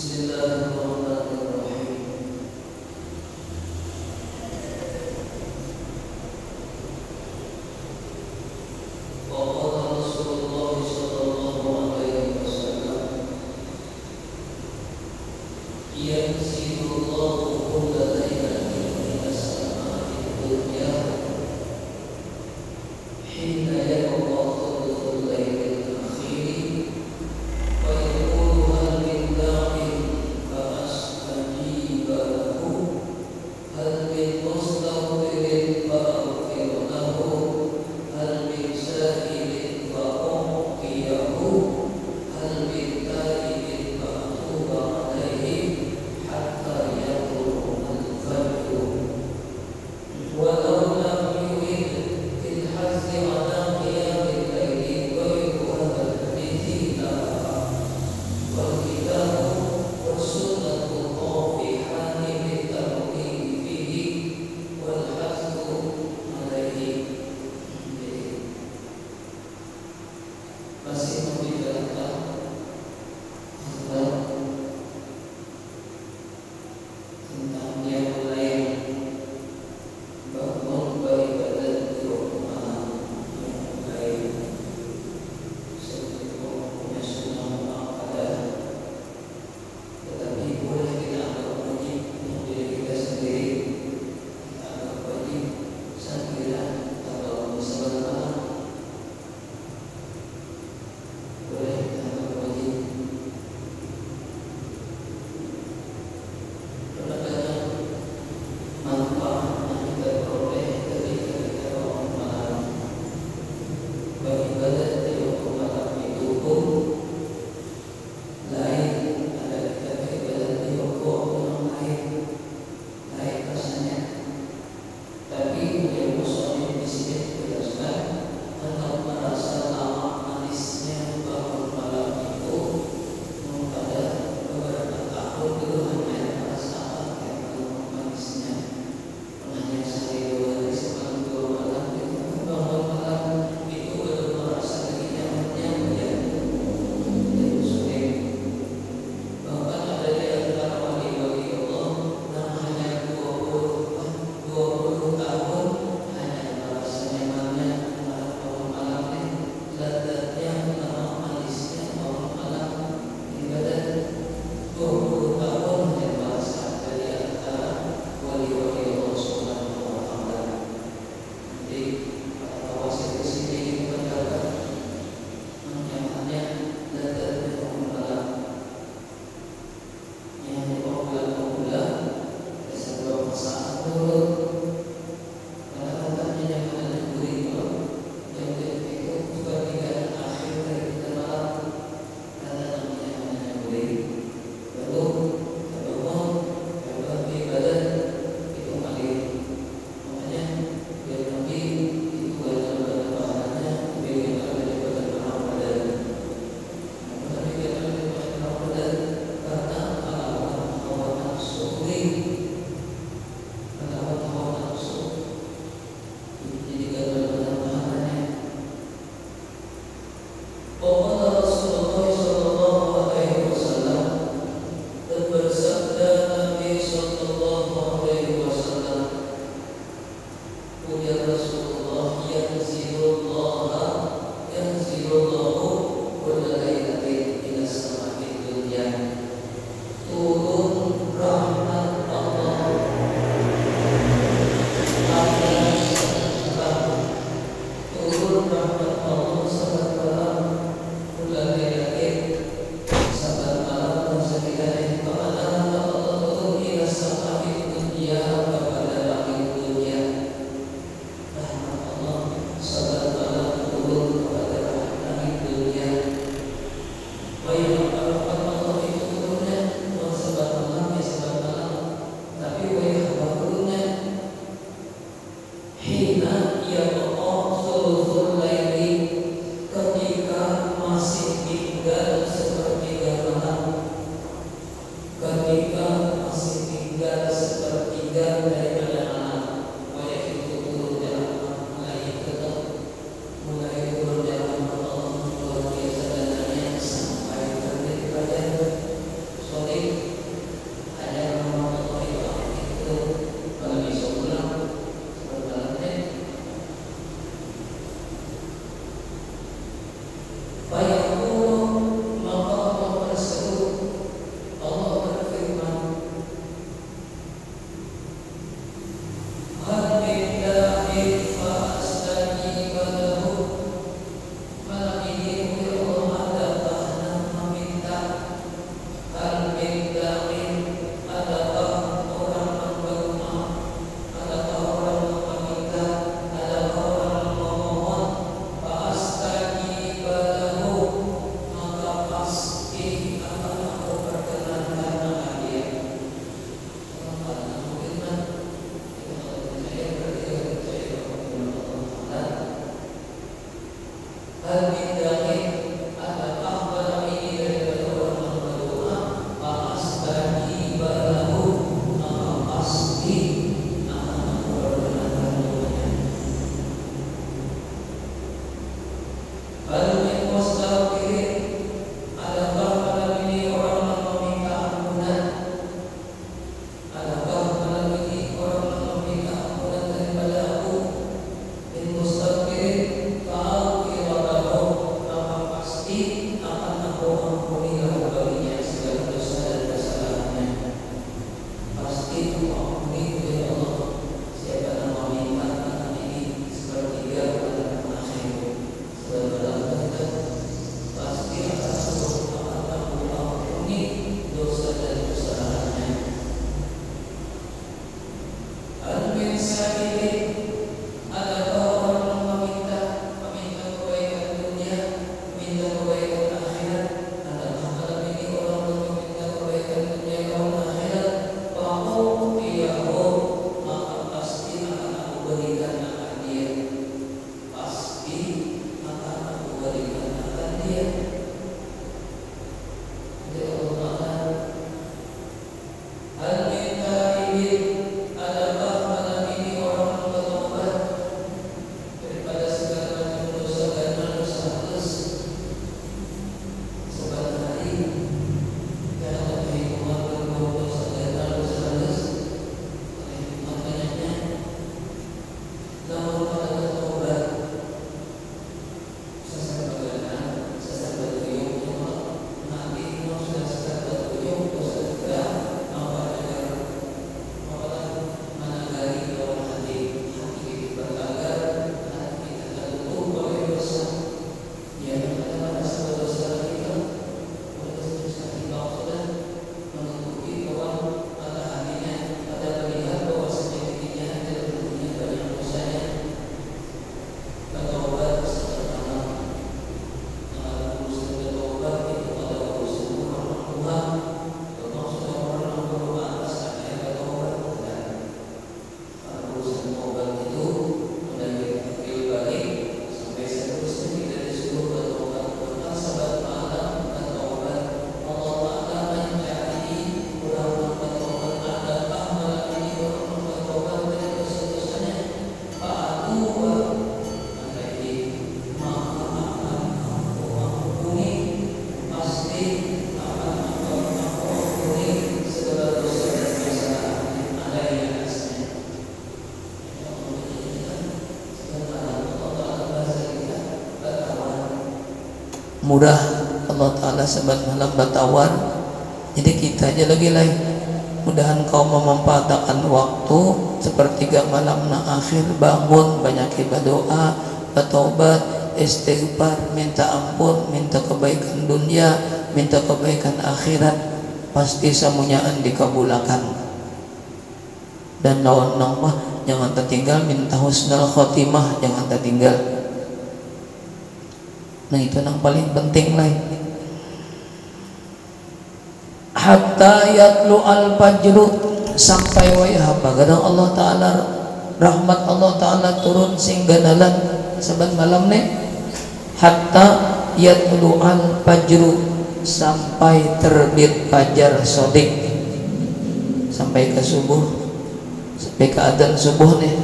Sorry. murah Allah Ta'ala sebat malam batawar. Jadi kita aja lagi lain. Mudahan kau memanfaatkan waktu sepertiga malam na akhir, bangun, banyak berdoa, bertobat, istighfar, minta ampun, minta kebaikan dunia, minta kebaikan akhirat, pasti semuanyaan dikabulakan. Dan lawan mah jangan tertinggal, minta husnul khotimah, jangan tertinggal. Nah itu yang paling penting lah. Hatta yatlu al-fajru, sampai wayah bagadang Allah Ta'ala, rahmat Allah Ta'ala turun sehingga nalan saban malam nih. Hatta yatlu al-fajru, sampai terbit fajar sodik, sampai ke subuh, sampai ke adzan subuh nih.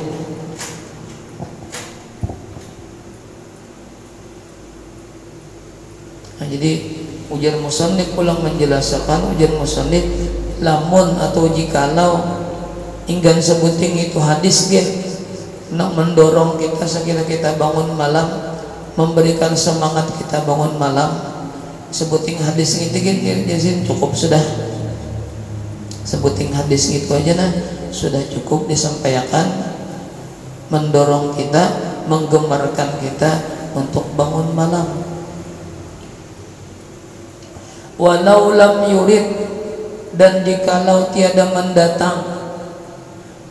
Nah, jadi ujar musannif pulang menjelaskan, ujar musannif lamun atau jikalau inggan sebuting itu hadis ge nak mendorong kita sekira kita bangun malam, memberikan semangat kita bangun malam, sebuting hadis gitu jadi cukup sudah. Sebuting hadis itu aja nah sudah cukup disampaikan, mendorong kita, menggemarkan kita untuk bangun malam. Walau lam yurid, dan jikalau tiada mendatang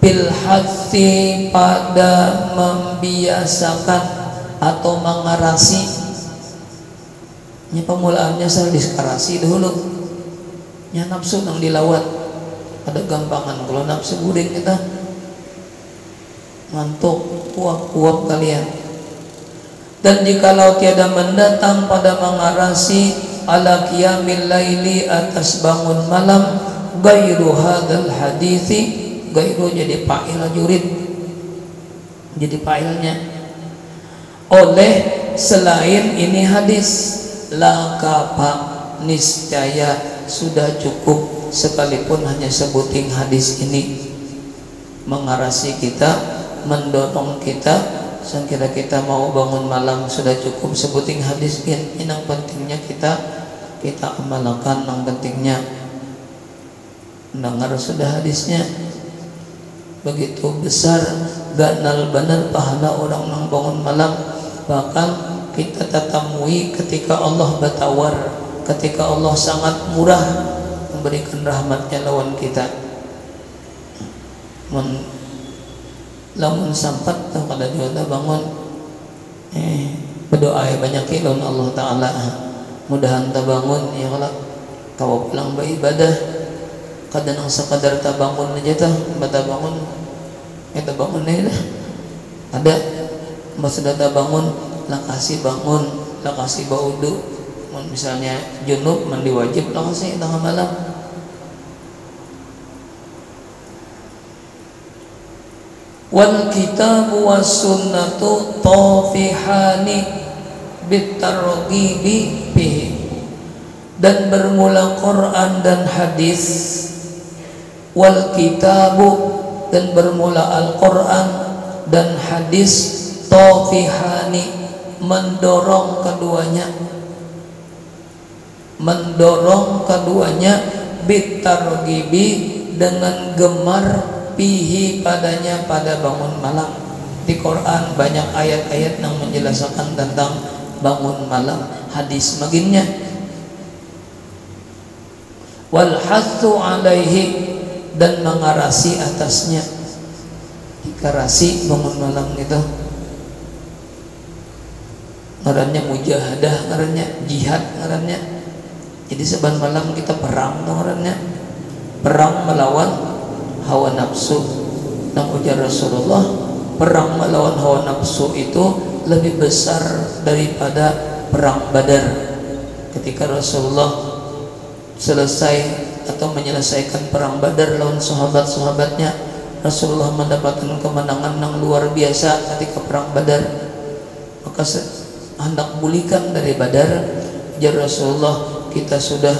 bil hadsi, pada membiasakan atau mengarasi. Ini pemulaannya saya diskarasi dulu. Ya nafsu nang dilawat. Ada gampangan kalau nafsu guring kita ngantuk, kuap kalian. Dan jikalau tiada mendatang pada mengarasi ala qiyamil laili, atas bangun malam, gairu hadal hadithi, gairu jadi fa'il jurid, jadi fa'ilnya oleh selain ini hadis, lakafa, niscaya sudah cukup sekalipun hanya sebuting hadis ini mengarasi kita, mendorong kita sekira kita mau bangun malam, sudah cukup sebuting hadis ini. Yang pentingnya kita amalkan, yang pentingnya mendengar sudah hadisnya. Begitu besar ganal benar pahala orang yang bangun malam. Bahkan kita tatamui ketika Allah batawar, ketika Allah sangat murah memberikan rahmatnya lawan kita. Lamun sampat tuh kada juga bangun berdoa banyak lawan Allah Ta'ala, mudahan ta bangun ya kalau kau pulang beribadah kada nang sekadar ta bangun aja tuh bata bangun kita bangun nih ada maksudnya ta bangun lah kasih bangun, lah kasih baudu, misalnya junub mandi wajib lah kasih tengah malam. Wal kitabu was sunnatu tafihani bitarghibi bihi, dan bermula Quran dan hadis. Wal kitabu, dan bermula Al-Quran dan hadis, tafihani, mendorong keduanya bitarghibi, dengan gemar pihi padanya, pada bangun malam. Di Quran banyak ayat-ayat yang menjelaskan tentang bangun malam, hadis maginnya. Wal hathu alaihi, dan mengarasi atasnya, dikarasi bangun malam itu. Ngarannya mujahadah, ngarannya jihad, ngarannya. Jadi seban malam kita perang, ngarannya perang melawan hawa nafsu. Dan ujar Rasulullah, perang melawan hawa nafsu itu lebih besar daripada perang Badar. Ketika Rasulullah selesai atau menyelesaikan perang Badar lawan sahabat-sahabatnya, Rasulullah mendapatkan kemenangan yang luar biasa ketika perang Badar. Maka hendak pulihkan dari Badar, ujar Rasulullah, kita sudah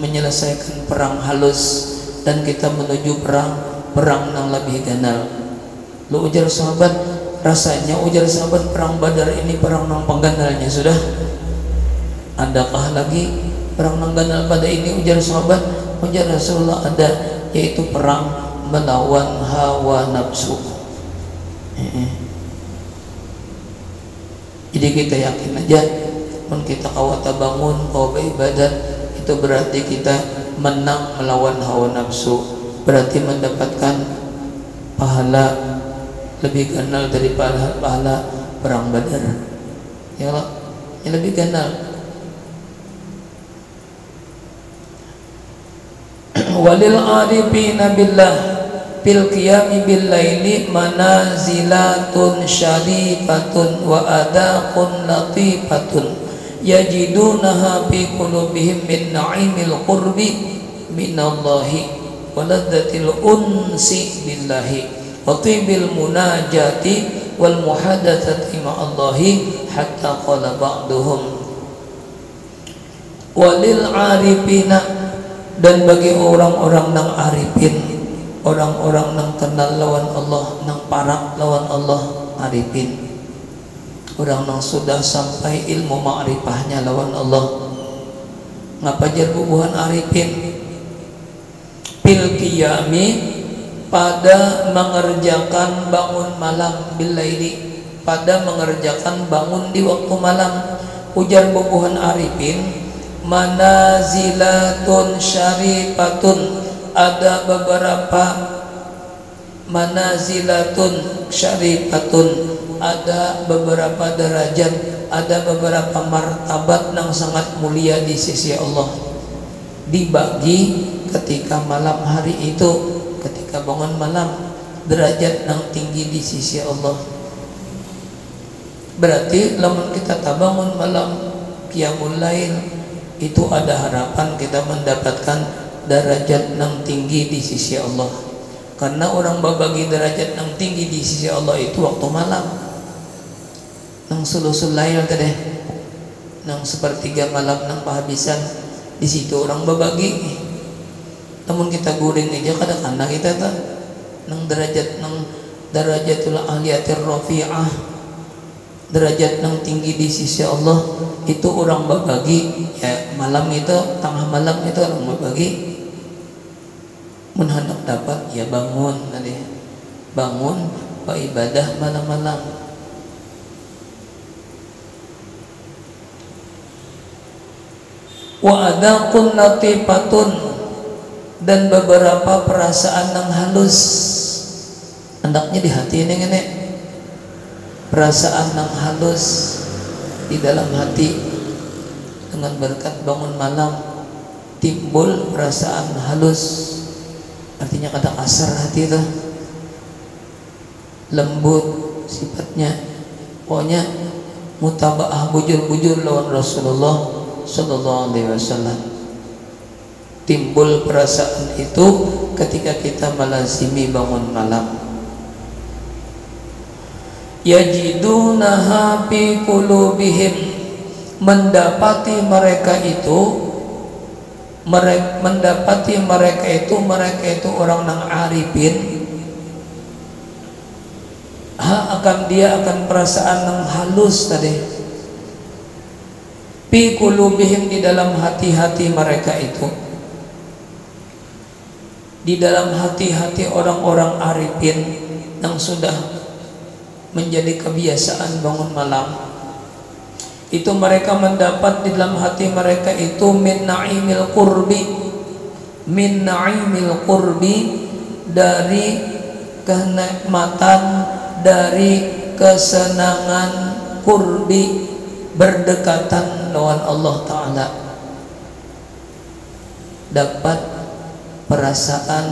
menyelesaikan perang halus dan kita menuju perang yang lebih ganal. Lu ujar sahabat, rasanya ujar sahabat perang Badar ini perang yang pengganalnya sudah. Adakah lagi perang nangganal pada ini? Ujar sahabat, ujar Rasulullah, ada, yaitu perang melawan hawa nafsu. Jadi kita yakin aja, pun kita kawata bangun kau beribadat, itu berarti kita menang melawan hawa nafsu, berarti mendapatkan pahala lebih kenal dari pahala perang Badar. Ya Allah, yang lebih kenal. Walil arifina billah fil qiyami bil laili manazilatun syarifatun wa adaqun latifatun yajidunaha fi qulubihim min na'imil qurbi minallahi wa ladzatil unsi billahi wa tibil munajati wal muhadatsati ma'allahi hatta qala ba'duhum walil arifina, dan bagi orang-orang nang arifin, orang-orang nang kenal lawan Allah, nang parak lawan Allah, arifin, orang nang sudah sampai ilmu ma'rifahnya lawan Allah. Ngapa jar bubuhan arifin? Fil qiyami, pada mengerjakan bangun malam, billaili, pada mengerjakan bangun di waktu malam. Ujar bubuhan arifin, manazilatun syarifatun, ada beberapa manazilatun syarifatun, ada beberapa derajat, ada beberapa martabat yang sangat mulia di sisi Allah, dibagi ketika malam hari itu, ketika bangun malam, derajat yang tinggi di sisi Allah. Berarti lamun kita bangun malam qiyamul lail, itu ada harapan kita mendapatkan derajat yang tinggi di sisi Allah. Karena orang berbagi derajat yang tinggi di sisi Allah itu waktu malam, nang sulusul lail tadi, nang sepertiga malam, nang penghabisan, di situ orang berbagi. Namun kita guring aja kadang-kadang kita tuh nang derajat, nang darajatul aliyatir rafi'ah, derajat yang tinggi di sisi Allah, itu orang berbagi. Ya malam itu, tengah malam itu orang berbagi, menhendak dapat ya bangun tadi, bangun beribadah malam-malam. Wa adaqun latifatun, dan beberapa perasaan yang halus, hendaknya di hati ini, perasaan yang halus di dalam hati. Dengan berkat bangun malam timbul perasaan halus, artinya kata kasar hati itu, lembut sifatnya, pokoknya mutabaah bujur-bujur lawan Rasulullah sallallahu alaihi wasallam. Timbul perasaan itu ketika kita melazimi bangun malam. Yajidunaha fi qulubihim, mendapati mereka itu orang nang arifin, dia akan perasaan yang halus tadi, fi qulubihim, di dalam hati-hati mereka itu, di dalam hati-hati orang-orang arifin yang sudah menjadi kebiasaan bangun malam. Itu mereka mendapat di dalam hati mereka itu min na'imil qurbi, min na'imil qurbi, dari kenikmatan, dari kesenangan qurbi, berdekatan lawan Allah Ta'ala. Dapat perasaan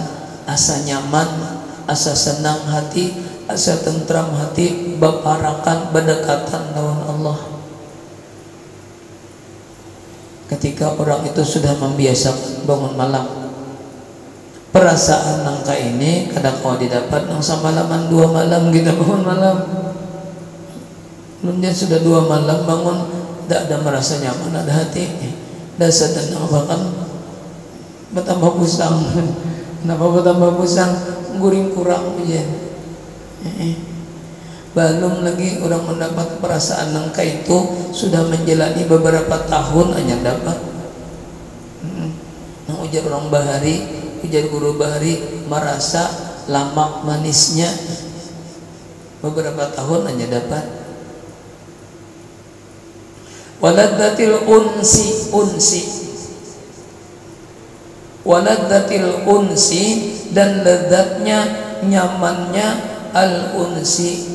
asa nyaman, asa senang hati, asa tentram hati, beparakan berdekatan lawan Allah. Ketika orang itu sudah membiasakan bangun malam, perasaan nangka ini kadang kalau didapat nang samalaman 2 malam kita bangun malam, belum dia sudah 2 malam bangun, tidak ada merasa nyaman, ada hati, dasar dan bahkan bertambah pusang. Kenapa bertambah pusang? Guring kurang aja. Belum lagi orang mendapat perasaan nangka itu sudah menjalani beberapa tahun hanya dapat. Nah, ujar orang Bahari, ujar guru Bahari, merasa lamak manisnya beberapa tahun hanya dapat. Waladzatil unsi dan lezatnya, nyamannya al-unsi.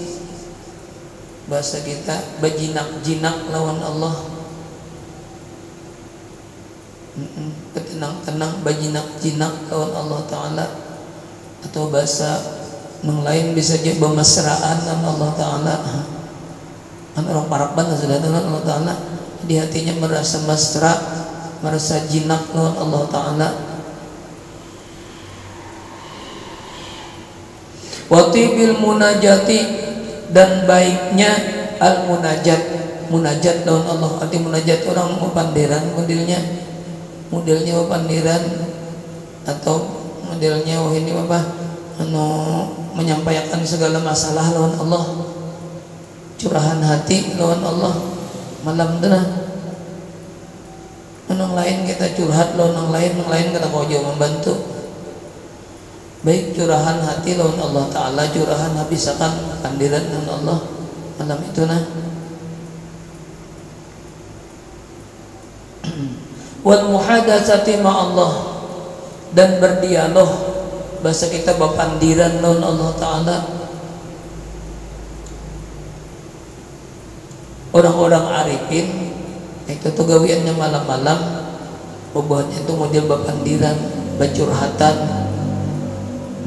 Bahasa kita bajinak-jinak lawan Allah. Tenang-tenang bajinak-jinak lawan Allah Ta'ala. Atau bahasa yang lain bisa jadi bermesraan lawan Allah Ta'ala. Kan orang Paraban sudah dengan Allah Ta'ala, di hatinya merasa mesra, merasa jinak lawan Allah Ta'ala. Watibil munajati, dan baiknya al munajat lawan Allah. Arti munajat orang mau pandiran, modelnya pandiran, atau modelnya ini apa menyampaikan segala masalah lawan Allah, curahan hati lawan Allah. Malam tu orang lain kita curhat lawan orang lain kata kau jauh membantu. Baik curahan hati lawan Allah Ta'ala, curahan habisakan pandiran lawan Allah malam itu wal muhadatsati ma Allah, dan berdialog, bahasa kita berpandiran lawan Allah Ta'ala. Orang-orang arifin itu tuh gawiannya malam-malam, pembuatnya itu model berpandiran, bercurhatan,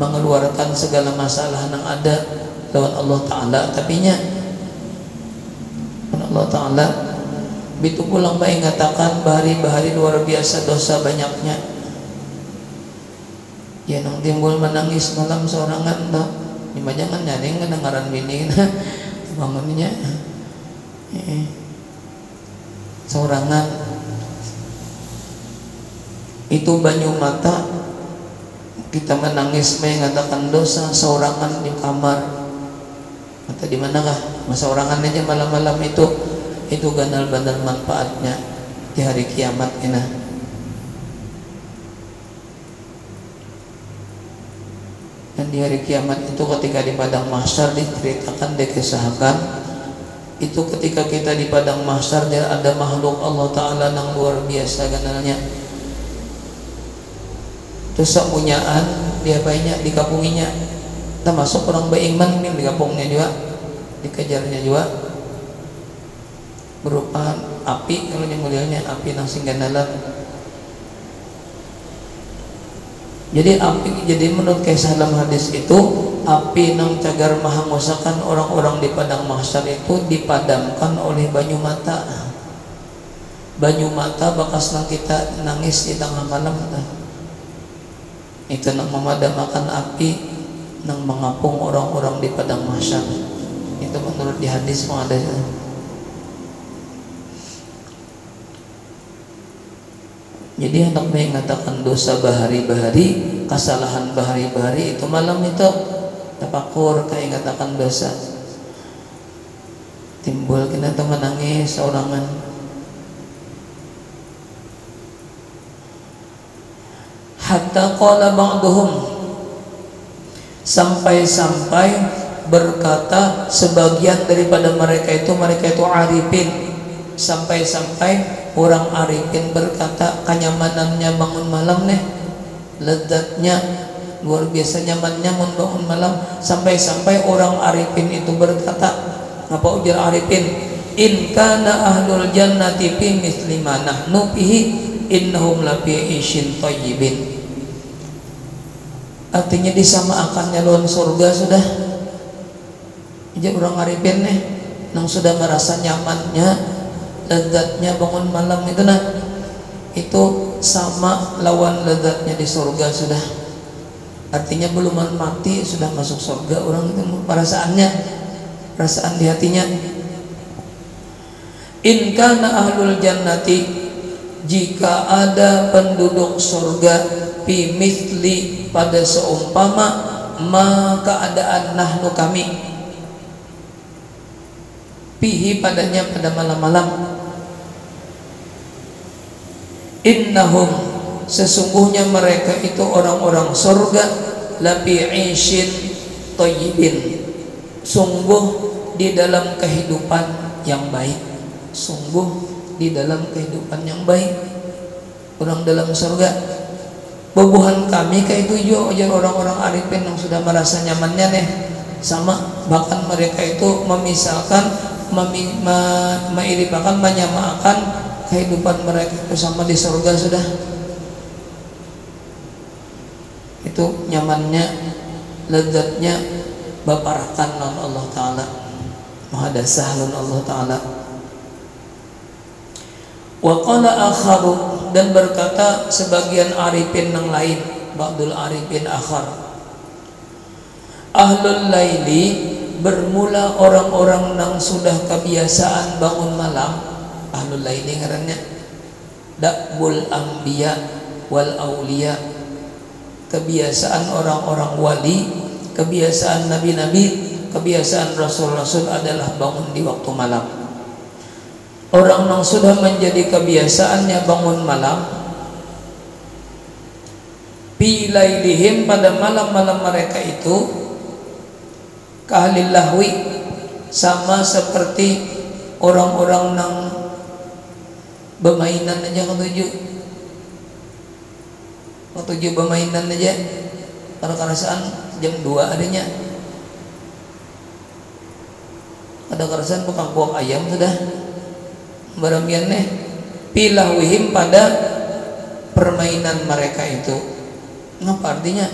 mengeluarkan segala masalah yang ada lawan Allah Ta'ala. Tapi nya Allah Ta'ala bitu pulang baik ngatakan bahari-bahari luar biasa dosa banyaknya. Ya nang timbul menangis malam sorangan dah. Lima jangan nyaring kedengaran bini bangunnya sorangan. Itu banyu mata kita menangis mengatakan dosa seorangan di kamar. Atau di manakah masa orangan aja malam-malam itu ganal-ganal manfaatnya di hari kiamat ini. Dan di hari kiamat itu ketika di padang mahsyar diceritakan, dikisahkan itu ketika kita di padang mahsyar dia ada makhluk Allah Ta'ala yang luar biasa ganalnya. Dosa punyaan dia banyak dikapunginya, termasuk orang beriman ini dikapungnya juga, dikejarnya juga berupa api. Kalau yang mulianya api nang singganalan. Jadi api, jadi menurut kisah dalam hadis itu api nang cagar mahangusakan orang-orang di padang mahsyar itu dipadamkan oleh banyu mata. Banyu mata bekas nang kita nangis di tengah malam itu nak memadamkan api nang mengapung orang-orang di padang mahsyar. Itu menurut di hadis ada. Jadi hendak mengatakan dosa bahari-bahari, kesalahan bahari-bahari itu malam itu tapakur kayak ngatakan dosa. Timbul kita tuh menangis seorangan. Hatta qala ba'duhum, sampai-sampai berkata sebagian daripada mereka itu arifin, sampai-sampai orang arifin berkata kenyamanannya bangun malam nih, lezatnya luar biasa nyamannya bangun malam. Sampai-sampai orang arifin itu berkata, apa ujar arifin, in kana ahlul jannati fi misli ma nahnu fihi innahum la fi isyin thayyibin. Artinya disamakannya lawan surga sudah. Jadi orang arifin nih nang sudah merasa nyamannya, lezatnya bangun malam itu itu sama lawan lezatnya di surga sudah. Artinya belum mati sudah masuk surga orang itu perasaannya, perasaan di hatinya. In kana ahlul jannati, jika ada penduduk surga, fi mithli pada seumpama ma keadaan nahnu kami, fihi padanya pada malam-malam. Innahum sesungguhnya mereka itu orang-orang surga lafi 'ishin thayyibin, sungguh di dalam kehidupan yang baik, sungguh di dalam kehidupan yang baik. Orang dalam surga bubuhan kami kayak itu yo ajar orang-orang arifin yang sudah merasa nyamannya nih sama, bahkan mereka itu memisahkan menyamakan kehidupan mereka itu sama di surga sudah. Itu nyamannya, lezatnya baparakan non Allah Ta'ala, muhadasah non Allah Ta'ala. Wa qala akharu, dan berkata sebagian arifin yang lain, ba'dul arifin akhar, ahlul laili, bermula orang-orang yang sudah kebiasaan bangun malam. Ahlul laili ngarannya da'bul anbiya wal auliya, kebiasaan orang-orang wali, kebiasaan nabi-nabi, kebiasaan rasul-rasul adalah bangun di waktu malam. Orang yang sudah menjadi kebiasaannya bangun malam, fi lailihim, pada malam-malam mereka itu, kahlil lahwi, sama seperti orang-orang yang bermainan aja ketujuh bermainan aja, kalau kerasaan jam 2 adanya, ada kerasaan bukan buang ayam sudah baramian nih pilahwihim, pada permainan mereka itu. Ngapa artinya?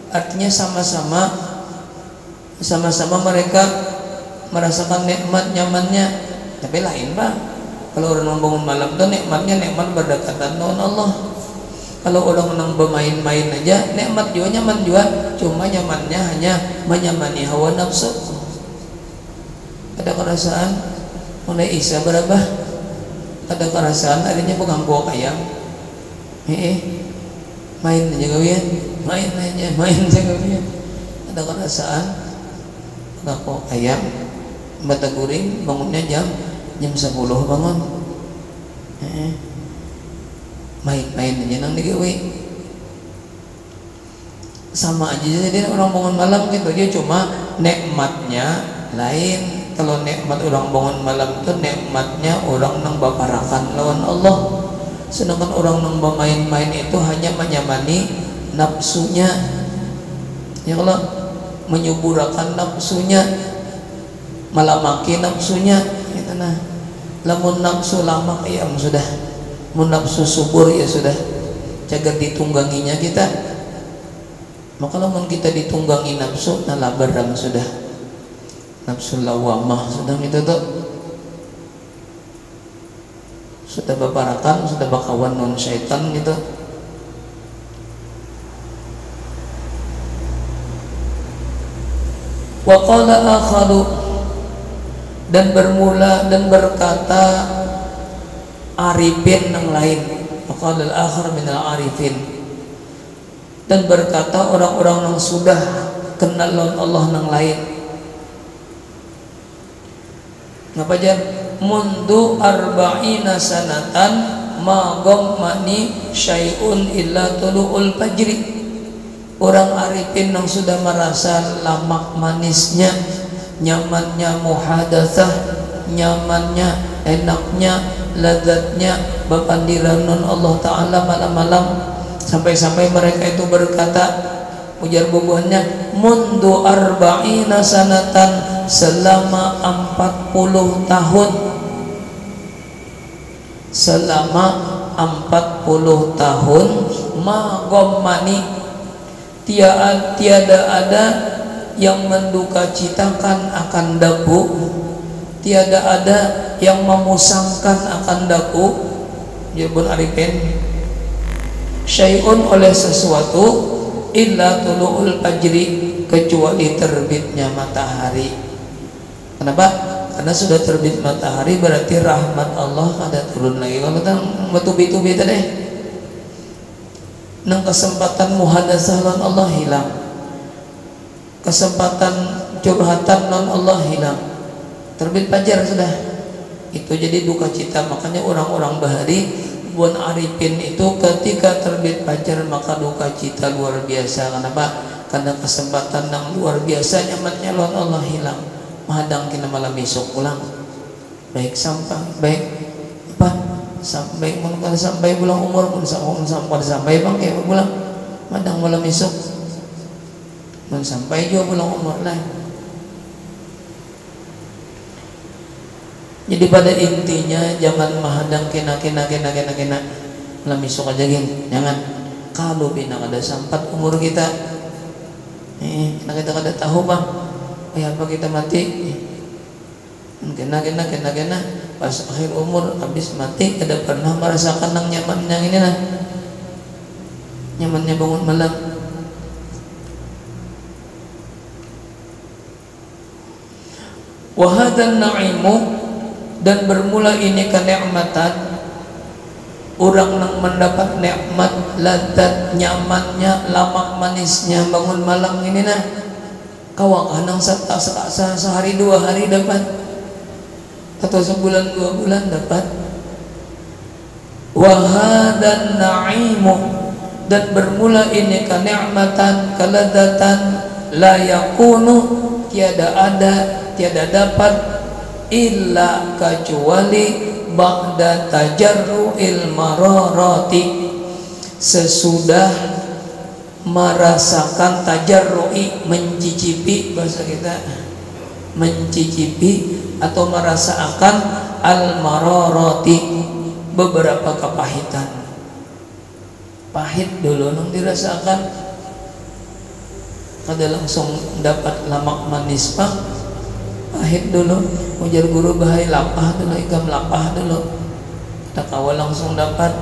Artinya sama-sama mereka merasakan nikmat nyamannya, tapi lain Pak. Kalau orang bangun malam tuh nikmatnya nikmat berdekatan dengan Allah. Kalau orang menang bermain-main aja nikmat juga, nyaman juga, cuma nyamannya hanya menyamani hawa nafsu. Ada kerasaan mulai isya berapa? Ada kerasaan adanya pengganggu ayam, main aja kawian, main aja kawian. Ada kerasaan pengganggu ayam, bata guring, bangunnya jam 10 bangun, main aja nang digawe. Sama aja jadi orang bangun malam gitu aja, cuma nikmatnya lain. Kalau nikmat orang bangun malam itu nikmatnya orang nang baparakan lawan Allah, sedangkan orang nang bermain-main itu hanya menyamani nafsunya. Ya kalau menyuburakan nafsunya, malah makin nafsunya gitu. Nah, lamun nafsu lama ya sudah, mun nafsu subur ya sudah, jaga ditungganginya kita. Maka lamun kita ditunggangi nafsu, nah labaran sudah, nafsu lawamah sudah itu tuh, sudah baparakan, sudah bakawan non syaitan gitu. Wa qala akharu, dan bermula dan berkata arifin yang lain, wa qala al-akhar min al-arifin, dan berkata orang-orang yang sudah kenal Allah yang lain. Ngapa aja? Mundu arba'ina sanatan ma ghammani syai'un illa tulu'ul fajri. Orang arifin yang sudah merasa lamak manisnya, nyamannya muhadatsah, nyamannya, enaknya, lezatnya bapandiran Allah Ta'ala malam-malam, sampai-sampai mereka itu berkata, ujar bubuhannya, mundu arba'ina sanatan, selama 40 tahun, selama 40 tahun, ma ghammani, tiada ada yang menduka citakan akan daku, tiada ada yang memusangkan akan daku. Jabun arifin, syai'un oleh sesuatu, illa tulu'ul fajri, kecuali terbitnya matahari. Kenapa? Karena sudah terbit matahari berarti rahmat Allah ada turun lagi. Kalau kita betul-betul beda deh, nang kesempatan muhadasah non Allah hilang, kesempatan curhatan non Allah hilang. terbit fajar sudah, itu jadi duka cita. Makanya orang-orang bahari buan arifin itu ketika terbit fajar maka duka cita luar biasa. Kenapa? Karena kesempatan yang luar biasa nyamannya lawan Allah hilang, mahadang kena malam besok pulang. Baik sampah, baik apa? Sampai mungkin sampai bulan umur pun sampai bang kayak pulang, mahadang malam besok. Men sampai juga bulan umur lah. Jadi pada intinya jangan mahadang kena malam besok aja gin, jangan. Kalau bina ada sampat umur kita, kita kada tahu bang, apa kita mati, kena pas akhir umur habis mati kada pernah merasakan yang nyaman yang ini lah, nyamannya bangun malam. Wahadan na'imu, dan bermula ini kenikmatan orang yang mendapat nikmat ladat nyamannya lamak manisnya bangun malam ini nah kawakan yang sehari 2 hari dapat atau sebulan 2 bulan dapat. Wahadan na'imu, dan bermula ini kenikmatan keladatan la yakunu, tiada dapat illa kecuali ba'da tajarru'il mararati, sesudah merasakan tajarru'i, mencicipi, bahasa kita mencicipi atau merasakan al mararati, beberapa kepahitan. Pahit dulu nang dirasakan, kada langsung dapat lamak manis pak. Pahit dulu, ujar guru bahaya lapah dulu, ikam lapah dulu. Tak kawal langsung dapat.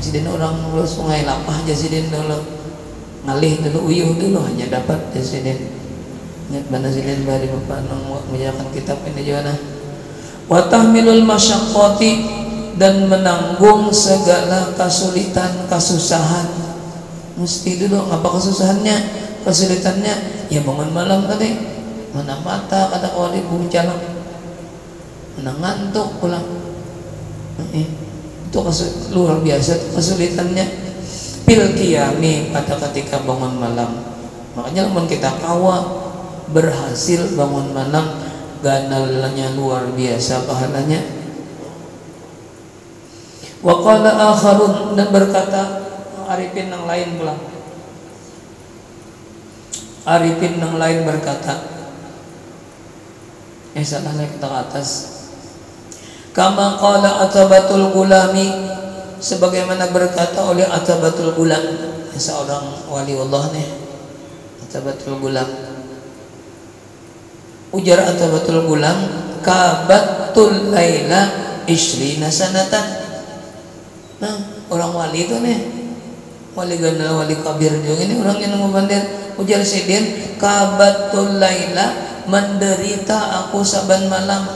Sidin orang mulu sungai lapah jasidin dulu, ngalih dulu, uyuh dulu hanya dapat jasidin. Ingat mana sidin bari bapak nang menjalankan kitab ini juga nah. Wa tahmilul masyaqqati, dan menanggung segala kesulitan kesusahan. Mesti dulu ngapa kesusahannya, kesulitannya? Ya bangun malam tadi, mana mata kata wali buncalang, mana ngantuk pulang. Itu luar biasa kesulitannya. Pil qiyami, pada ketika bangun malam. Makanya lamun kita kawa berhasil bangun malam, ganalnya luar biasa pahalanya. Wa qala akharun, dan berkata arifin yang lain pula. Arifin yang lain berkata, salah naik ke atas. Kama qala Atabatul Gulami, sebagaimana berkata oleh Atabatul Gulam, seorang wali Allah nih, Atabatul Gulam. Ujar Atabatul Gulam, kabatul laila ishrina sanatan. Nah, orang wali itu nih, wali gandal, wali kabir juga ini orang yang membandir. Ujar sidin, kabatul laila, menderita aku saban malam,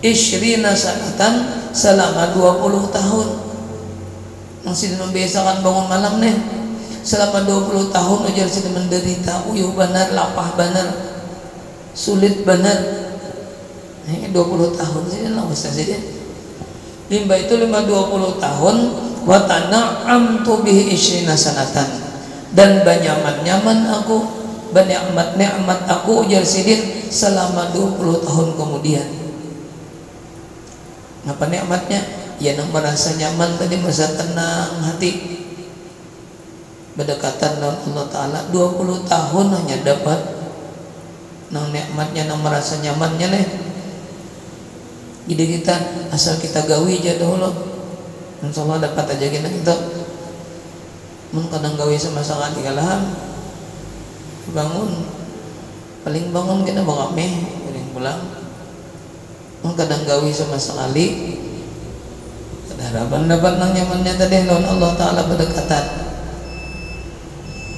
ishrina sanatan, selama 20 tahun. Masih membiasakan bangun malam nih, selama 20 tahun ujar sidin menderita, uyuh benar, lapah benar, sulit benar. 20 tahun sidin lah ustaz sidin. Limba itu 20 tahun. Wa tana'amtu bihi ishrina sanatan, dan banyaman-nyaman aku, banyamat-nikmat aku ujar sidin selama 20 tahun kemudian. Apa nikmatnya? Ya nang merasa nyaman tadi, merasa tenang hati, berdekatan dengan Allah Ta'ala. 20 tahun hanya dapat nang nikmatnya, nang merasa nyamannya nih. Jadi kita asal kita gawi aja dulu, insyaallah dapat aja kita. Mun kadang gawi sama sekali kalahan bangun, paling bangun kita bakal paling pulang. Mun kadang gawi sama sekali, ada harapan dapat nang nyamannya tadi lawan Allah Ta'ala berdekatan.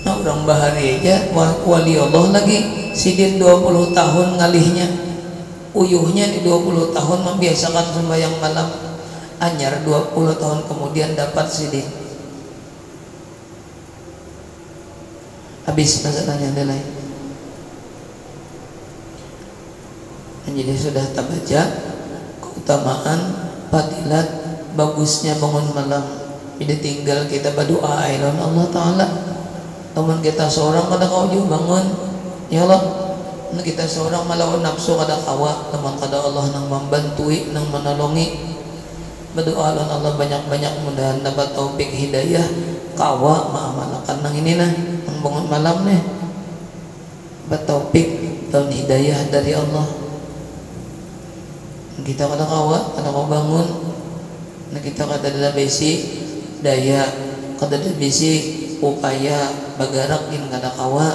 Nah orang bahari aja wali Allah lagi sidin 20 tahun ngalihnya, uyuhnya di 20 tahun membiasakan sembahyang malam, anyar 20 tahun kemudian dapat sidin. Habis masalahnya adalah Jadi sudah terbaca keutamaan, fadilat, bagusnya bangun malam. Jadi tinggal kita berdoa ailan Allah Ta'ala. Teman kita seorang kada kau juga bangun, ya Allah, kita seorang melawan nafsu kada kawa, teman kada Allah nang membantui, nang menolongi. Berdoa lan Allah banyak-banyak, mudahan dapat taufik hidayah kawa mengamalkan nang ini nah, nang bangun malam nih. Bertaufik dan hidayah dari Allah. Kita kada kawa, kada kau bangun. Nah kita kada ada besi daya, kada ada besi upaya bagarakin kada kawa,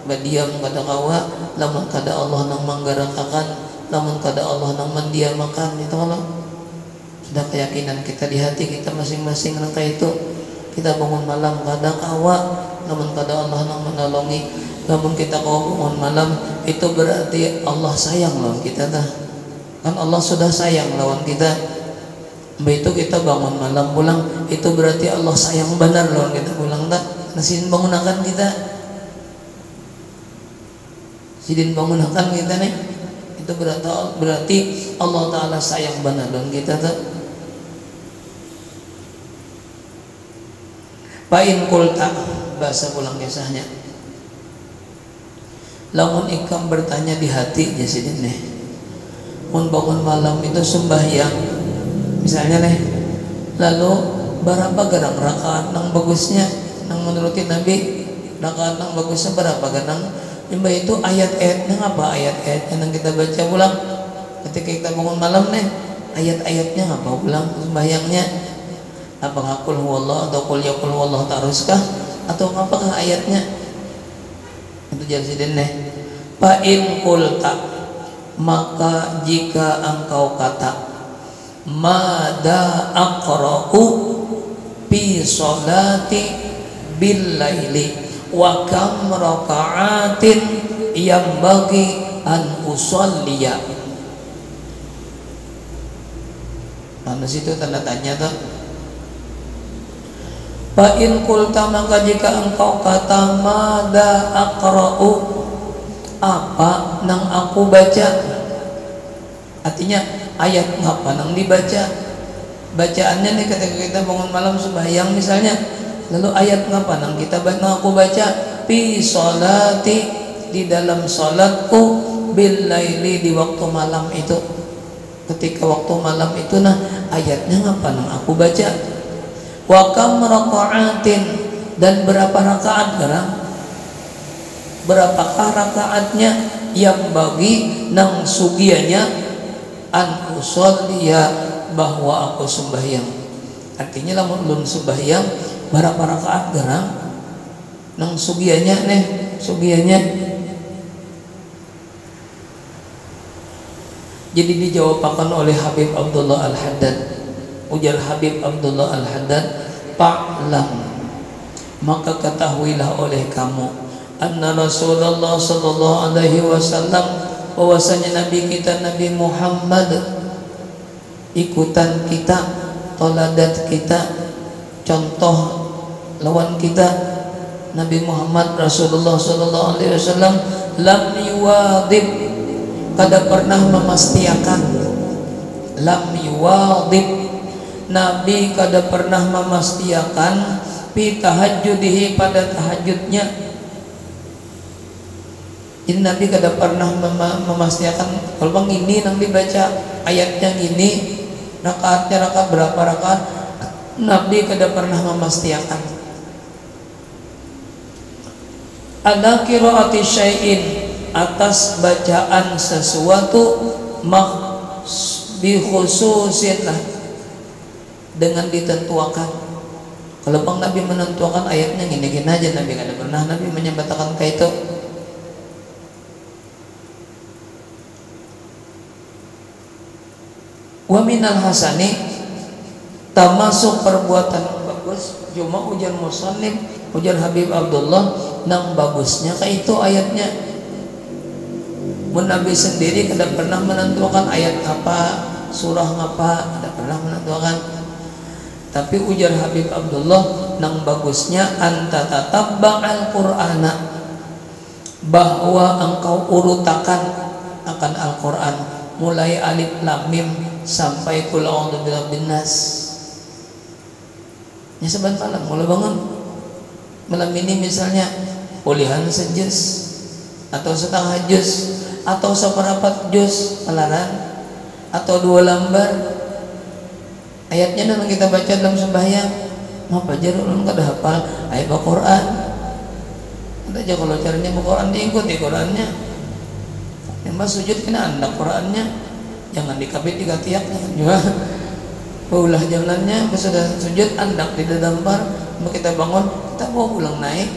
badiam kada kawa, lamun kada Allah nang manggarakakan, lamun kada Allah nang mendiamakan, itu Allah. Sudah keyakinan kita di hati kita masing-masing nang kayak itu. Kita bangun malam kada kawa, lamun kada Allah nang menolongi. Lamun kita kau bangun malam, itu berarti Allah sayang lawan kita dah. Kan Allah sudah sayang lawan kita. Begitu kita bangun malam pulang, itu berarti Allah sayang benar lawan kita pulang tak? Nasin bangunakan kita, sidin bangunakan kita nih, itu berarti Allah Ta'ala sayang benar lawan kita tak? Pain kulta, bahasa pulang kisahnya. Lamun ikam bertanya di hati jasidin nih, mun bangun malam itu sembahyang misalnya nih, lalu berapa garang rakaat nang bagusnya, nang menuruti Nabi, rakaat nang bagusnya berapa garang? Nyembah itu ayat-ayatnya apa? Ayat-ayatnya nang kita baca pulang ketika kita bangun malam nih, ayat-ayatnya apa pulang sembahyangnya? Apakah qul huwallah atau qul ya qul huwallah taruskah atau apakah ayatnya? Itu jadi nih. Fa in qulta, maka jika engkau kata, mada aqra'u fi sholati bil laili wa kam raka'atin yang bagi an usolliya. Nah situ tanda tanya tuh. Fa in qulta, maka jika engkau kata mada aqra'u, apa nang aku baca, artinya ayat apa nang dibaca, bacaannya nih ketika kita bangun malam sembahyang misalnya, lalu ayat apa nang kita nang aku baca, fi sholati, di dalam salatku, bil laili, di waktu malam itu, ketika waktu malam itu nah ayatnya apa nang aku baca, wa kam raka'atin, dan berapa rakaat garang, berapakah rakaatnya yang bagi nang sugianya an usolliya, bahwa aku sembahyang. Artinya lamun ulun sembahyang berapa rakaat garang nang sugianya nih, sugianya. Jadi dijawabkan oleh Habib Abdullah Al-Haddad. Ujar Habib Abdullah Al-Haddad, fa'lam, maka ketahuilah oleh kamu, anna Rasulullah sallallahu alaihi wasallam, bahwasanya Nabi kita Nabi Muhammad, ikutan kita, toladat kita, contoh lawan kita Nabi Muhammad Rasulullah sallallahu alaihi wasallam, lam yuwadib, kada pernah memastiakan, lam yuwadib, Nabi kada pernah memastiakan fi tahajjudihi, pada tahajudnya. Jadi Nabi kada pernah memastikan kalau bang ini nang dibaca ayatnya gini, rakaatnya rakaat berapa rakaat, Nabi kada pernah memastikan. Ada qiraati syai'in, atas bacaan sesuatu, mak bi khususin, dengan ditentuakan. Kalau bang Nabi menentukan ayatnya gini-gini aja, Nabi kada pernah Nabi menyebutkan kayak itu. Wa minal hasani, termasuk perbuatan bagus, cuma ujar musannif, ujar Habib Abdullah, nang bagusnya kayak itu ayatnya. Nabi sendiri tidak pernah menentukan ayat apa, surah apa, tidak pernah menentukan. Tapi ujar Habib Abdullah, nang bagusnya anta tatabba'al Qur'ana, bahwa engkau urutakan akan Al-Quran, mulai alif lam mim sampai qul a'udzu birabbin nas. Ya saban malam mulai bangun. Malam ini misalnya ulihan sejus atau setengah juz atau seperempat juz melaran atau 2 lembar. Ayatnya memang kita baca dalam sembahyang. Mau pajar ulun kada hafal ayat Al-Qur'an. Kita aja kalau caranya Al-Qur'an diikuti Qur'annya. Yang mas sujud kena andak Qur'annya. Jangan dikabit dikatiak juga. Paulah jalannya pas sudah sujud andak di dadampar. Mau kita bangun, kita bawa pulang naik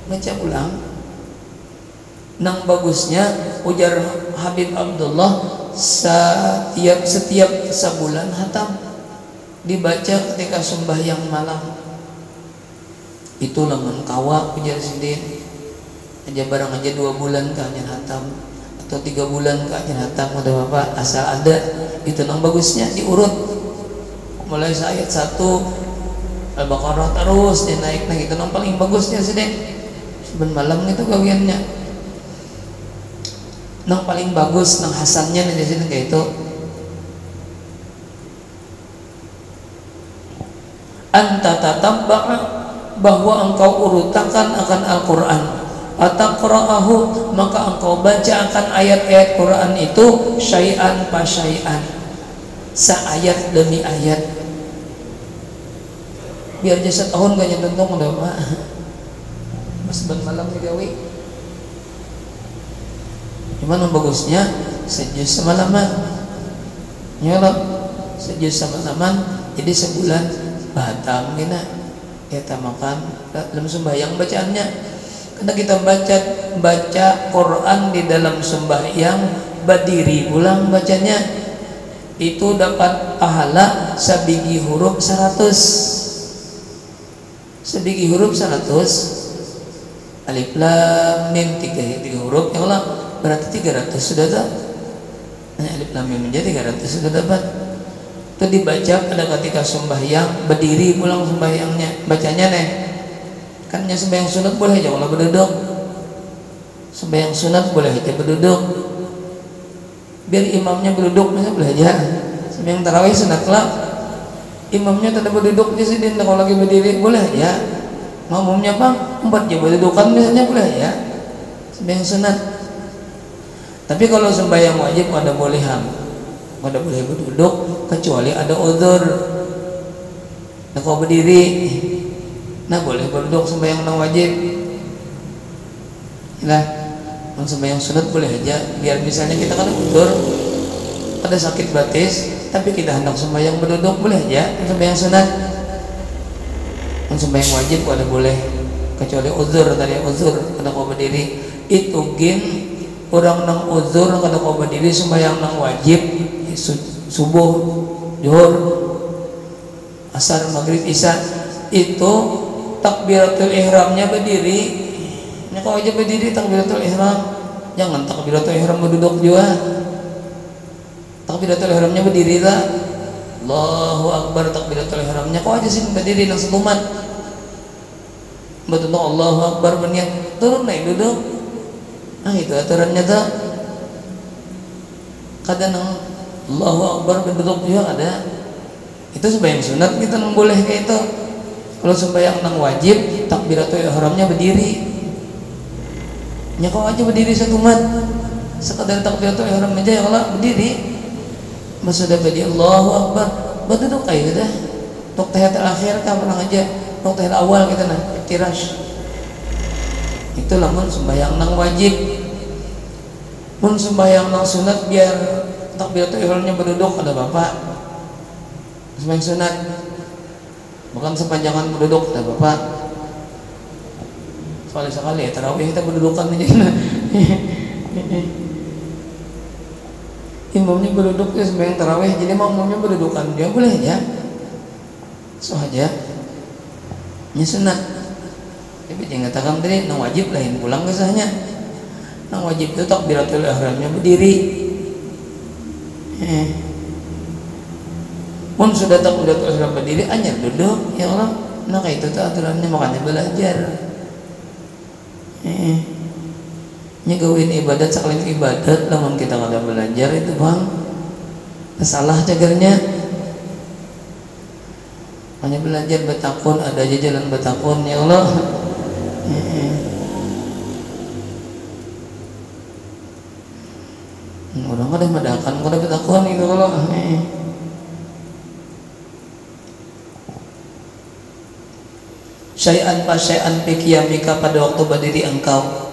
baca ulang. Nang bagusnya ujar Habib Abdullah setiap sebulan hatam dibaca ketika sembahyang malam. Itu lamun kawa ujar sidin aja barang aja 2 bulan kanyen hatam atau 3 bulan kanyen hatam ada bapak asal ada. Itu nang bagusnya diurut mulai ayat 1 Al-Baqarah terus dia naik. Nah itu nang paling bagusnya sidin seben malam itu gawiannya nang paling bagus nang hasannya nih sidin kayak itu. Anta tatabba'a bahwa engkau urutakan akan Al-Quran, ataqra'ahu maka engkau baca akan ayat-ayat Quran itu syai'an pa syai'an, sa-ayat demi ayat. Biar jasa tahun gak nyentong udah mak mas ban malam digawi. Cuman bagusnya sejus semalaman nyolok sejus semalaman jadi sebulan batam gina kita makan dalam sembahyang bacaannya. Karena kita baca Quran di dalam sembahyang berdiri pulang bacanya itu dapat pahala sabigi huruf 100. Sabigi huruf 100 alif lam mim 3 huruf ya Allah berarti 300 sudah tak? Alif lam mim menjadi 300 sudah dapat. Itu dibaca pada ketika sembahyang berdiri pulang sembahyangnya bacanya nih kan nya sembahyang sunat boleh aja kalau berduduk, sembahyang sunat boleh aja berduduk biar imamnya berduduk misalnya boleh aja. Sembahyang tarawih sunat lah imamnya tidak berduduk di sini kalau lagi berdiri boleh aja. Makmumnya bang 4 jam berdudukan misalnya boleh aja sembahyang sunat. Tapi kalau sembahyang wajib ada boleh ada boleh berduduk kecuali ada uzur. Nah kalau berdiri nah boleh berduduk sembahyang nang wajib. Nah sembahyang sunat boleh aja biar misalnya kita kan uzur ada sakit batis tapi kita hendak sembahyang berduduk boleh aja sembahyang sunat. Sembahyang wajib ada boleh kecuali uzur tadi uzur kada kau berdiri itu gin orang nang uzur kada kau berdiri sembahyang nang wajib subuh, zuhur, asar, maghrib, isya itu takbiratul ihramnya berdiri. Ini kalau aja berdiri takbiratul ihram, jangan takbiratul ihram berduduk juga. Takbiratul ihramnya berdiri lah. Allahu Akbar takbiratul ihramnya kau aja sih berdiri nang setumat. Betul Allahu Akbar berniat turun naik duduk. Nah itu aturannya tak. Kadang Allahu Akbar berduduk juga ada. Itu sembahyang sunat kita nang boleh kayak itu. Kalau sembahyang nang wajib takbiratul ihramnya berdiri. Nya kau aja berdiri satu mat. Sekadar takbiratul ihram aja ya Allah berdiri. Masudah berdiri Allahu Akbar berduduk kayak gitu. Tok tahiyat akhir kan pernah aja. Tok tahiyat awal kita nah tirash. Itu lamun sembahyang nang wajib. Mun sembahyang nang sunat biar takbiratul ihramnya berduduk ada bapak sembahyang sunat bukan sepanjangan berduduk ada bapak sekali ya tarawih kita berdudukan aja imamnya berduduk ya sembahyang tarawih jadi makmumnya berdudukan dia boleh ya so aja nya sunat tapi jangan katakan tadi nang wajib lain pulang kesahnya nang wajib itu takbiratul ihramnya berdiri. Pun sudah takbiratul ihram berdiri anyar duduk ya Allah. Nah kayak itu tuh aturannya makanya belajar. nya gawin ibadat sekalian ibadat lamun kita kada belajar itu bang salah cagernya. Hanya belajar betakun, ada aja jalan betakun ya Allah. Orang kada madakan kada betakun itu kalau syai'an pa syai'an fi qiyamika, pada waktu berdiri engkau,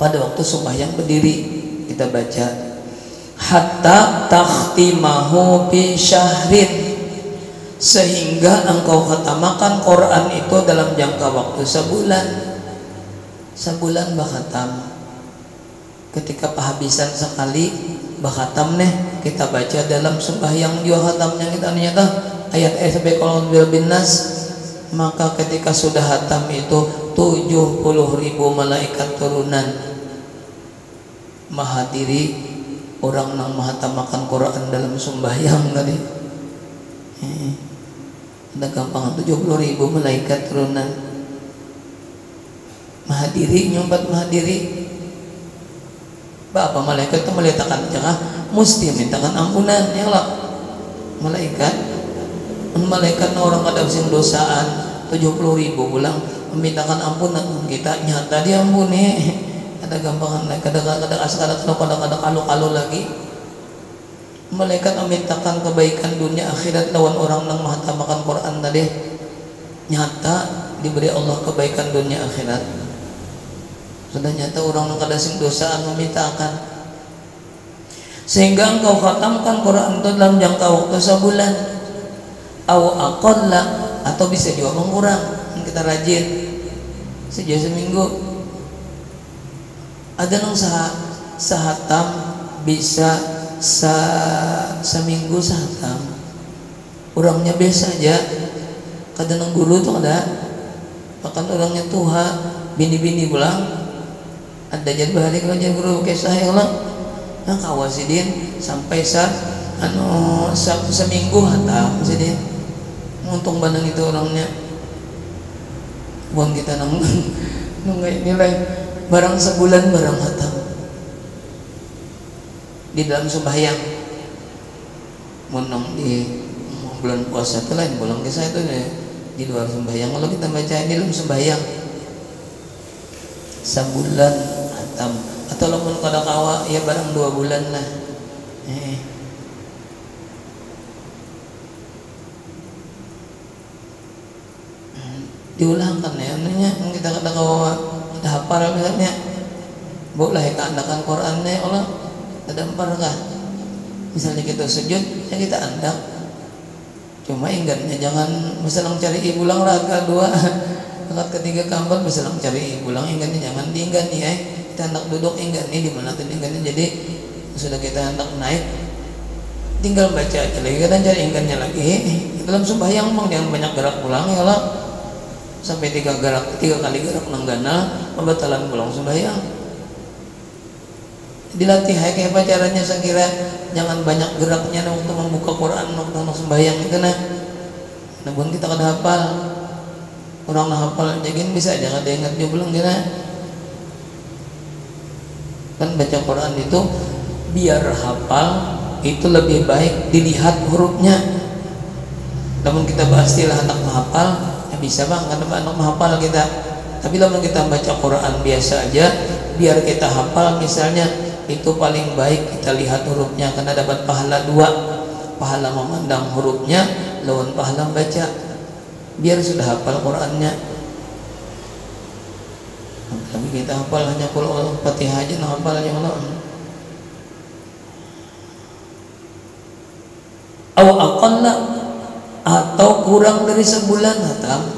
pada waktu sembahyang berdiri kita baca hatta takhtimahu bi syahrin, sehingga engkau khatamakan Quran itu dalam jangka waktu sebulan. Sebulan bakhatam. Ketika penghabisan sekali bakhatam nih kita baca dalam sembahyang juga khatamnya kita nyata ayat sampai qul bin nas, maka ketika sudah hatam itu 70.000 malaikat turunan mahadiri orang nang mahatamakan Quran dalam sembahyang tadi. Ada gampang 70.000 malaikat turunan mahadiri, nyumbat mahadiri. Apa malaikat itu meletakkan jangan mesti mintakan ampunan ya Allah. Malaikat orang kada sing dosaan 70.000 pulang memintakan ampunan kita nyata diampuni. Ada gampangan kadang-kadang asal kalau lagi. Malaikat memintakan kebaikan dunia akhirat lawan orang yang menghatamakan Quran tadi, nyata diberi Allah kebaikan dunia akhirat. Sudah nyata orang yang kada sing dosaan memintakan, sehingga engkau khatamkan Quran itu dalam jangka waktu sebulan aw aqalla, atau bisa juga mengurang. Kita rajin sejak seminggu ada nang sahatam bisa seminggu sahatam, orangnya biasa aja, kadang guru tuh ada, bahkan orangnya tuha bini-bini pulang ada jadi balik aja guru kisah ya Allah. Nah kawasidin sampai seminggu hatam sidin, untung bandang itu orangnya buang kita nunggu nilai barang sebulan barang hatam di dalam sembahyang. Menang di bulan puasa itu lain, bulan kisah itu di luar sembahyang. Kalau kita baca di dalam sembahyang sebulan hatam, atau lamun kada kawa ya barang 2 bulan lah. Diulangkan ya namanya kita kada kawa ada hafal misalnya boleh keandakan Qurannya Allah ada kah? Misalnya kita sujud ya kita andak, cuma ingatnya jangan misalnya cari ulang raka 2 rakaat ketiga keempat misalnya cari ulang, ingatnya jangan diingat nih kita hendak duduk ingat nih di mana tadi ingatnya. Jadi sudah kita hendak naik tinggal baca aja lagi, kita cari ingatnya lagi. Dalam sembahyang bang jangan banyak gerak pulang ya Allah, sampai 3 kali gerak nanggana pembatalan pulang sembahyang. Dilatih kayak apa caranya, saya kira jangan banyak geraknya untuk membuka Quran untuk sembahyang itu namun kita kada hafal, orang hafal jagin bisa jangan diingat dia belum kira kan baca Quran itu biar hafal itu lebih baik dilihat hurufnya. Namun kita pastilah anak menghafal ya bisa bang karena anak menghafal kita, tapi namun kita baca Quran biasa aja biar kita hafal misalnya itu paling baik kita lihat hurufnya karena dapat pahala 2, pahala memandang hurufnya lawan pahala baca, biar sudah hafal Qurannya. Tapi kita hafal hanya kalau Fatihah aja nah hafal aja Allah. Aw aqalla, atau kurang dari sebulan hatam,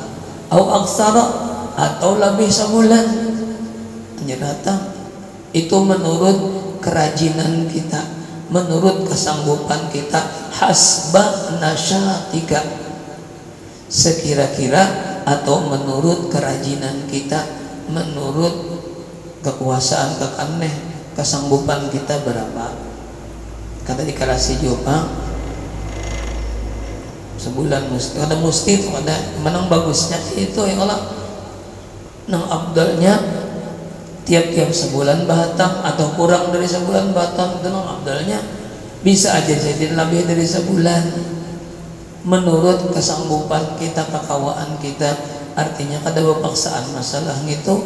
aw aksara, atau lebih sebulan hanya hatam. Itu menurut kerajinan kita, menurut kesanggupan kita, hasba nasyatika, sekira-kira atau menurut kerajinan kita, menurut kekuasaan kekaneh kesanggupan kita berapa. Kata dikarasi jawab sebulan mesti ada, mesti ada menang bagusnya itu ya Allah nang abdalnya tiap-tiap sebulan bahatam atau kurang dari sebulan bahatam, itu abdalnya bisa aja jadi lebih dari sebulan menurut kesanggupan kita, kekawaan kita. Artinya kada berpaksaan masalah gitu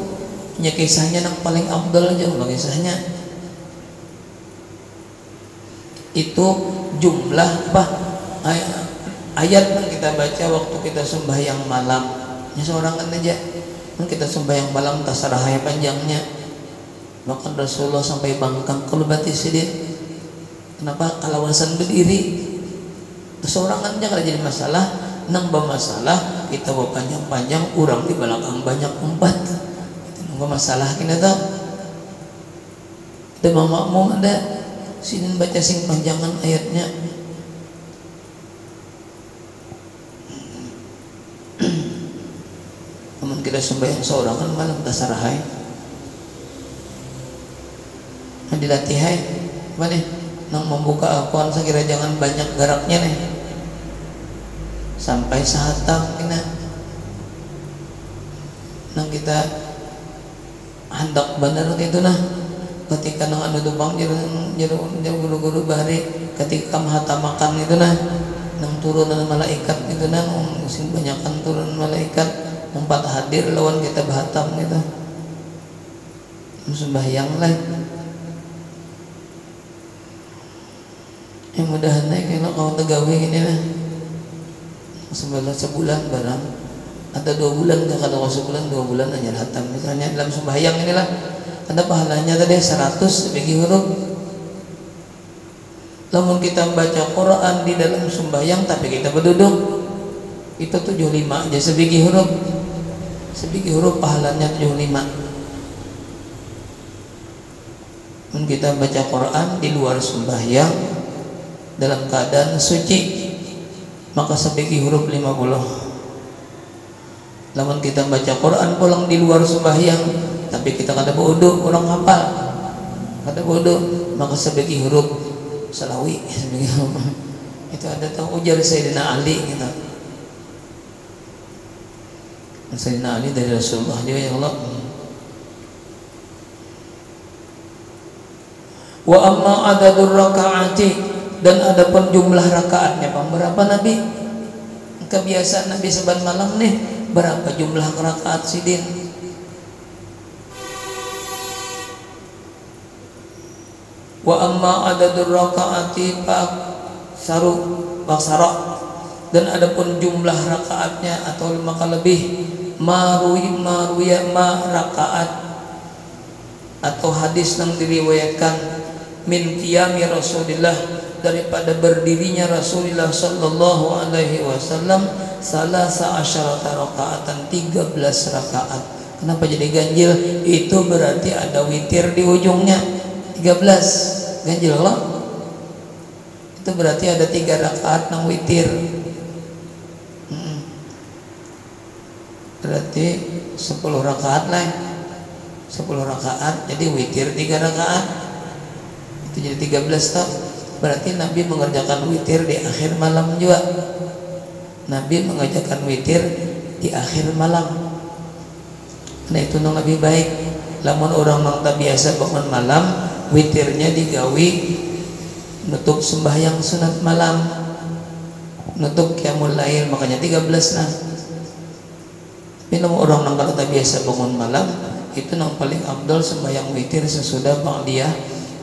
nya. Kisahnya yang paling abdal aja kalau kisahnya itu jumlah apa ayat yang kita baca waktu kita sembahyang malam nya seorang kan aja. Kita sembahyang malam tasarahaya panjangnya, bahkan Rasulullah sampai bangkang kalau bati sidin. Kenapa? Kalawasan berdiri. Seorang kan jangan jadi masalah, nang bermasalah kita bawa panjang-panjang, orang di belakang banyak umpat. Itu nggak masalah kita tahu. Ada makmum ada sini baca sing panjangan ayatnya. Namun kita sembahyang seorang kan malam tasarahai. Nah dilatih hai, apa nih? Nang membuka akuan sekira jangan banyak garaknya nih. Sampai sahatam kena. Nang kita hendak benar itu nah. Ketika nang anu tubang jero guru-guru bari ketika mahatamakan itu nah. Nang turunan malaikat itu nah, sing banyakan turun malaikat. Empat hadir lawan kita bahatam gitu sembahyang lah. Yang mudahan naik kalau kau tegawe gini lah sebulan barang atau 2 bulan nggak, kalau kau sebulan 2 bulan aja hatam misalnya dalam sembahyang inilah. Ada pahalanya tadi 100 sebagi huruf. Namun kita baca Quran di dalam sembahyang tapi kita berduduk itu 75 aja sebagi huruf. Sebagi huruf pahalanya 75. Dan kita baca Quran di luar sembahyang dalam keadaan suci maka sebagi huruf 50. Namun kita baca Quran pulang di luar sembahyang tapi kita kada bodoh, orang hafal kada bodoh, maka sebagi huruf salawi sebagi huruf. Itu ada tahu ujar Sayyidina Ali gitu. Sayyidina Ali dari Rasulullah dia ya Allah. Wa amma adadur rakaati, dan ada pun jumlah rakaatnya berapa Nabi? Kebiasaan Nabi seban malam nih berapa jumlah rakaat sidin? Wa amma adadur rakaati pak saru, dan ada pun jumlah rakaatnya atau maka lebih maruya rakaat atau hadis yang diriwayatkan min qiyami Rasulillah, daripada berdirinya Rasulullah sallallahu alaihi wasallam salasa asyarata rakaatan, 13 rakaat. Kenapa jadi ganjil? Itu berarti ada witir di ujungnya 13 ganjil Allah. Itu berarti ada 3 rakaat nang witir. Berarti 10 rakaat lah, 10 rakaat jadi witir 3 rakaat itu jadi 13 tak. Berarti Nabi mengerjakan witir di akhir malam juga. Nabi mengerjakan witir di akhir malam. Nah itu nang lebih baik. Lamun orang nang tak biasa bangun malam, witirnya digawi nutup sembahyang sunat malam, nutup qiyamul lail, makanya 13 lah. Ini orang yang kalau tak biasa bangun malam itu yang paling abdul sembahyang witir sesudah ba'diyah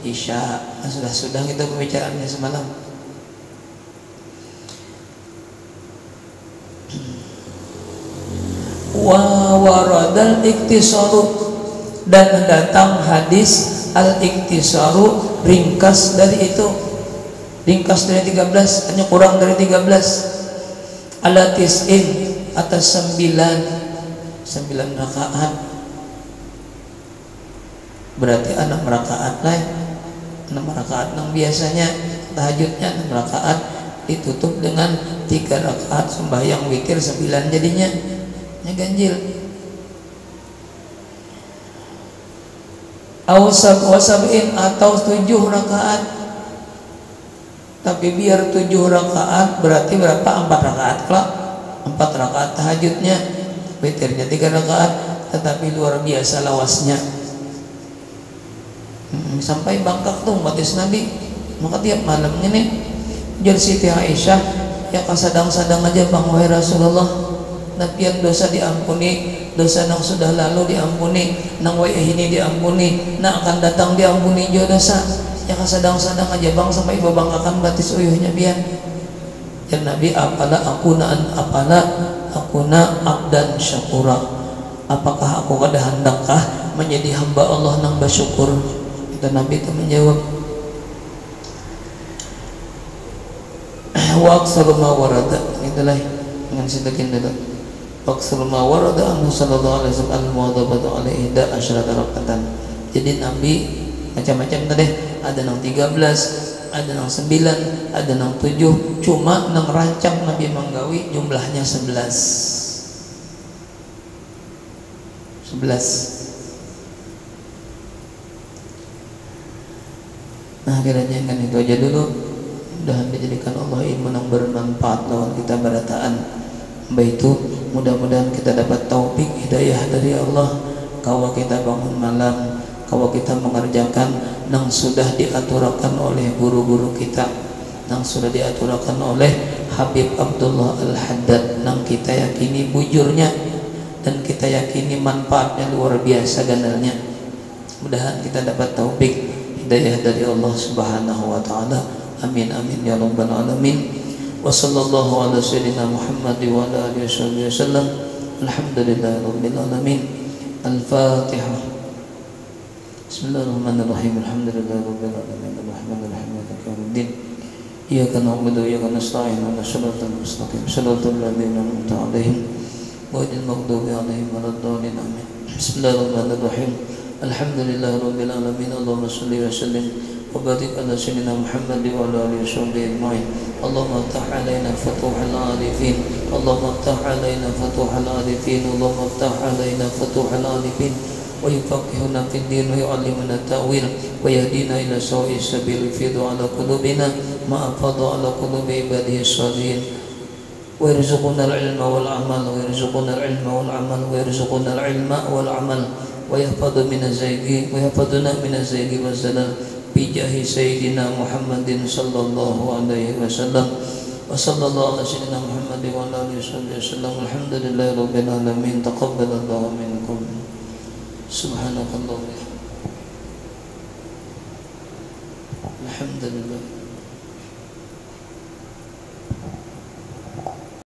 isya. Sudah kita pembicaraannya semalam. Wa waradal iktisaru, dan datang hadis al iktisaru ringkas dari itu, ringkas dari 13, hanya kurang dari 13, ala tis'in atas 9 rakaat. Berarti 6 rakaat lah, 6 rakaat yang biasanya tahajudnya 6 rakaat ditutup dengan 3 rakaat sembahyang witir 9 jadinya ganjil. Wasab'in atau 7 rakaat, tapi biar 7 rakaat berarti berapa? 4 rakaat lah, 4 rakaat tahajudnya, witirnya 3 rakaat, tetapi luar biasa lawasnya. Sampai bangkak tuh batis Nabi. Maka tiap malamnya nih jar Siti Aisyah, ya kasadang-sadang aja bang wahai Rasulullah, napian dosa diampuni, dosa nang sudah lalu diampuni, nang wayah ini diampuni, nang akan datang diampuni juga dosa. Ya kasadang-sadang aja bang sampai ibu bangkakan batis uyuhnya biar. Dan Nabi apala akuna abdan syakura, apakah aku kada hendakkah menjadi hamba Allah nang bersyukur? Dan Nabi itu menjawab, waqsal ma warada, itulah dengan sedekah dulu. Waqsal ma warada anhu sallallahu alaihi wasallam al-muwadhabatu alaihi da asyrata rakatan. Jadi Nabi macam-macam tadi, ada nang 13, ada nang 9, ada nang 7, cuma nang rancang Nabi manggawi jumlahnya 11. Nah kiranya kan itu aja dulu. Mudah-mudahan dijadikan Allah ilmu yang bermanfaat lawan kita berataan. Baik itu mudah-mudahan kita dapat taufik hidayah dari Allah. Kalau kita bangun malam, kalau kita mengerjakan yang sudah diaturakan oleh guru-guru kita, yang sudah diaturakan oleh Habib Abdullah Al-Haddad, yang kita yakini bujurnya dan kita yakini manfaatnya luar biasa ganalnya. Mudah-mudahan kita dapat taufik hidayah dari Allah Subhanahu wa taala. Amin amin ya rabbal alamin. Wa sallallahu ala sayyidina Muhammad wa ala alihi wasallam. Alhamdulillahi rabbil alamin. Al-Fatihah. Bismillahirrahmanirrahim. Alhamdulillahi rabbil alamin. Arrahmanir rahim. Maliki yaumiddin. Iyyaka na'budu wa iyyaka nasta'in. Ihdinas siratal mustaqim. Shiratal ladzina an'amta 'alaihim ghairil maghdubi 'alaihim waladdallin. Amin. Bismillahirrahmanirrahim. Alhamdulillahi rabbil alamin. Allahumma shalli wa sallim وبارك على سيدنا محمد وعلى آله وصحبه أجمعين. اللهم افتح علينا فتوح العارفين، اللهم افتح علينا فتوح العارفين، اللهم افتح علينا فتوح العارفين ويفقهنا في الدين ويعلمنا التأويل ويهدينا إلى سواء السبيل يفيض على قلوبنا ما أفاض على قلوب عباده الصالحين ويرزقنا العلم والعمل ويرزقنا العلم والعمل ويرزقنا العلم والعمل ويحفظ من الزيغ ويحفظنا من الزيغ والزلال bijahi sayyidina Muhammadin sallallahu alaihi wasallam wa sallallahu ala sayyidina Muhammadin wa ala alihi wasallam. Alhamdulillahi rabbil alamin. Taqabbalallahu minkum. Subhanakallah. Alhamdulillah.